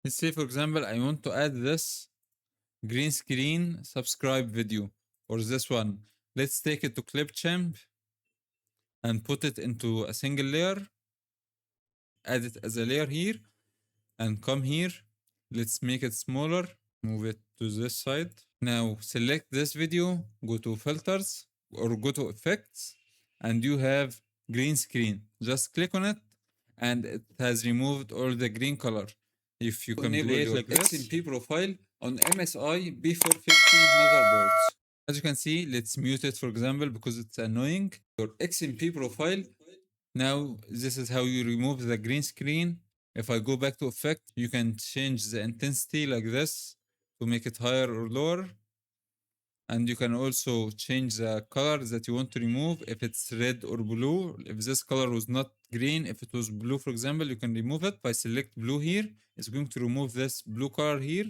Let's say, for example, I want to add this green screen subscribe video or this one. Let's take it to Clipchamp and put it into a single layer. Add it as a layer here and come here. Let's make it smaller. Move it to this side. Now select this video, go to filters or go to effects, and you have green screen. Just click on it and it has removed all the green color. If you can enable your XMP profile on MSI B450 motherboards. As you can see, let's mute it, for example, because it's annoying. Your XMP profile. Now this is how you remove the green screen. If I go back to effect, you can change the intensity like this to make it higher or lower. And you can also change the color that you want to remove, if it's red or blue. If this color was not green, if it was blue, for example, you can remove it by select blue here. It's going to remove this blue color here.